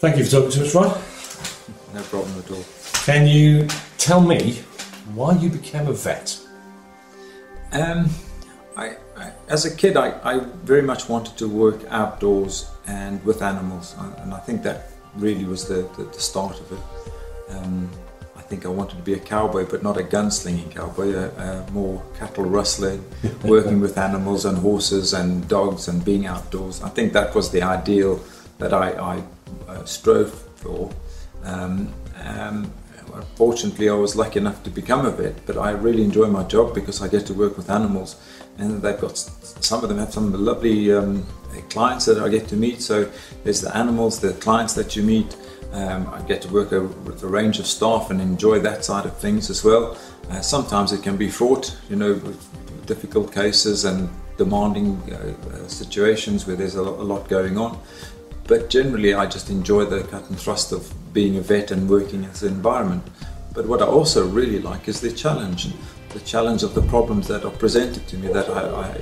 Thank you for talking to us, Ryan. No problem at all. Can you tell me why you became a vet? As a kid, I very much wanted to work outdoors and with animals, and I think that really was the start of it. I think I wanted to be a cowboy, but not a gunslinging cowboy, a more cattle rustling, working with animals and horses and dogs and being outdoors. I think that was the ideal that I strove for. Fortunately, I was lucky enough to become a vet, but I really enjoy my job because I get to work with animals, and they've got, some of them have some lovely clients that I get to meet. So there's the animals, the clients that you meet. I get to work with a range of staff and enjoy that side of things as well. Sometimes it can be fraught, with difficult cases and demanding situations where there's a lot going on. But generally I just enjoy the cut and thrust of being a vet and working in the environment. But what I also really like is the challenge of the problems that are presented to me that I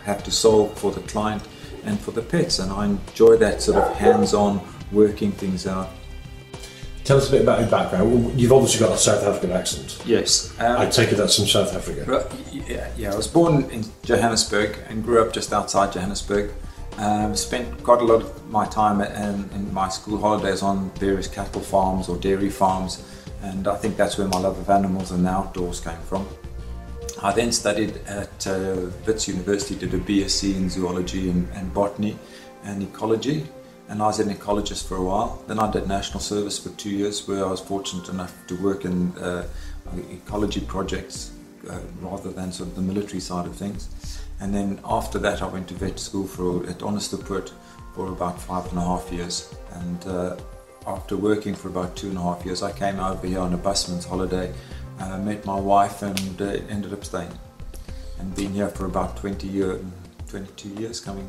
have to solve for the client and for the pets, and I enjoy that sort of hands-on working things out. Tell us a bit about your background. You've obviously got a South African accent. Yes. I take it that's from South Africa. Yeah, I was born in Johannesburg and grew up just outside Johannesburg. Spent quite a lot of my time in my school holidays on various cattle farms or dairy farms, and I think that's where my love of animals and the outdoors came from. I then studied at Wits University, did a BSc in zoology and botany and ecology, and I was an ecologist for a while. Then I did national service for 2 years, where I was fortunate enough to work in ecology projects rather than sort of the military side of things. And then after that I went to vet school at Onderstepoort for about 5.5 years, and after working for about 2.5 years I came over here on a busman's holiday, met my wife, and ended up staying and been here for about 22 years coming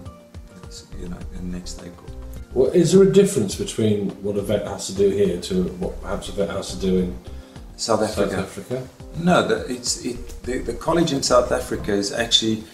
in next April. Well, is there a difference between what a vet has to do here to what perhaps a vet has to do in South Africa? No, the college in South Africa is actually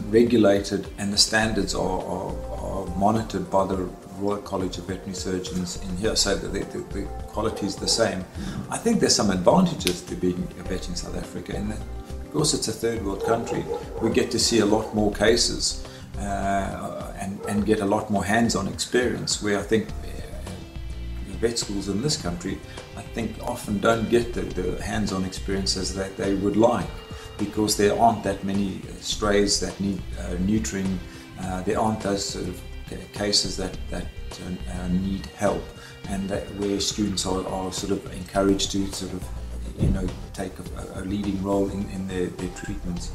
regulated, and the standards are monitored by the Royal College of Veterinary Surgeons in here, so that the quality is the same. I think there's some advantages to being a vet in South Africa, in that because it's a third world country, we get to see a lot more cases and get a lot more hands-on experience, where I think vet schools in this country, I think, often don't get the hands-on experiences that they would like, because there aren't that many strays that need neutering. There aren't those sort of cases that need help, and where students are sort of encouraged to sort of take a leading role in their treatments.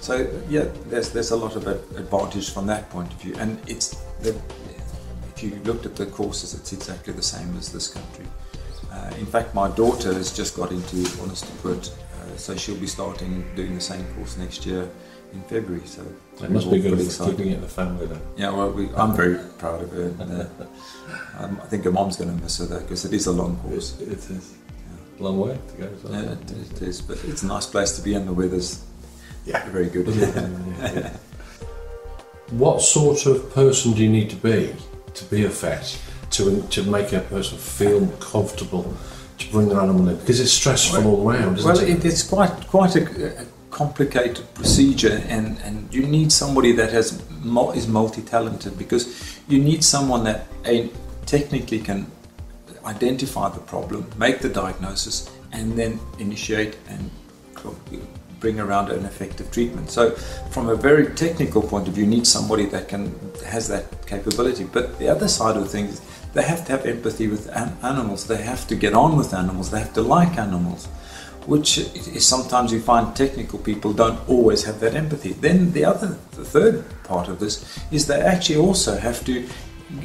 So yeah, there's a lot of advantage from that point of view, and if you looked at the courses, it's exactly the same as this country. In fact, my daughter has just got into Onderstepoort, so she'll be starting doing the same course next year in February. So it must be good for keeping it in the family then. Yeah, well, I'm very proud of her. And, I think her mom's going to miss her though, because it is a long course. It is. Yeah. Long way to go. So. Yeah, it is, but it's a nice place to be, and the weather's very good. Yeah. What sort of person do you need to be a vet to make a person feel comfortable to bring their animal in? Because it's stressful all round, isn't it? It's quite a complicated procedure, and you need somebody that is multi-talented, because you need someone that technically can identify the problem, make the diagnosis, and then initiate and bring around an effective treatment. So from a very technical point of view, you need somebody that has that capability. But the other side of things, they have to have empathy with animals, they have to get on with animals, they have to like animals, which is sometimes you find technical people don't always have that empathy. Then the third part of this is they actually also have to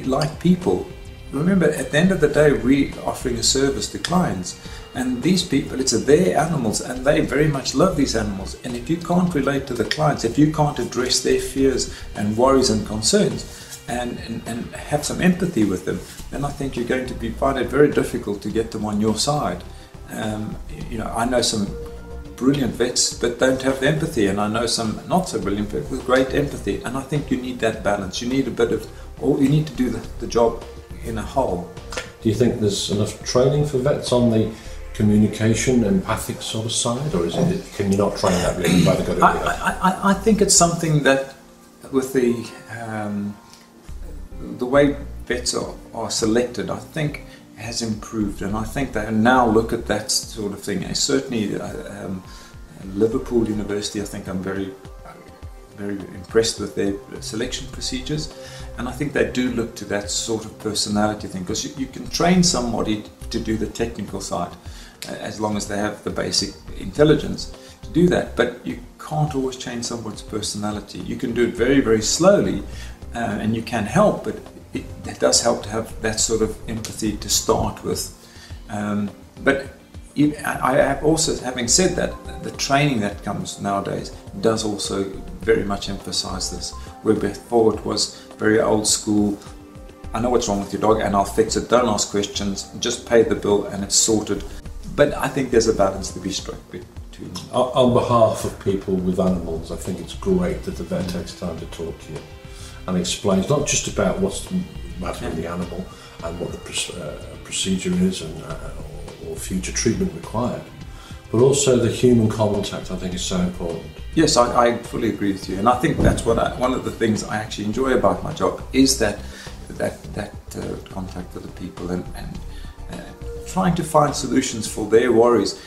like people. Remember, at the end of the day, we're offering a service to clients, and these people, it's their animals, and they very much love these animals. And if you can't relate to the clients, if you can't address their fears and worries and concerns, and have some empathy with them, then I think you're going to find it very difficult to get them on your side. I know some brilliant vets but don't have the empathy, and I know some not so brilliant vets with great empathy, and I think you need that balance. You need a bit of, or you need to do the job in a whole. Do you think there's enough training for vets on the communication, empathic sort of side, or can you not train that really? You've either got to I think it's something that with the way vets are selected, I think has improved, and I think they now look at that sort of thing. Certainly Liverpool University, I think I'm very impressed with their selection procedures, and I think they do look to that sort of personality thing, because you can train somebody to do the technical side as long as they have the basic intelligence to do that, but you can't always change someone's personality. You can do it very, very slowly, and you can help, but it does help to have that sort of empathy to start with. But I have also, having said that, the training that comes nowadays does also very much emphasize this, where before it was very old school. I know what's wrong with your dog and I'll fix it, don't ask questions, just pay the bill and it's sorted. But I think there's a balance to be struck between. On behalf of people with animals, I think it's great that the vet takes time to talk to you and explains not just about what's the matter with the animal and what the procedure is and or future treatment required, but also the human contact. I think is so important. Yes, I fully agree with you, and I think that's what one of the things I actually enjoy about my job is that contact with the people and trying to find solutions for their worries.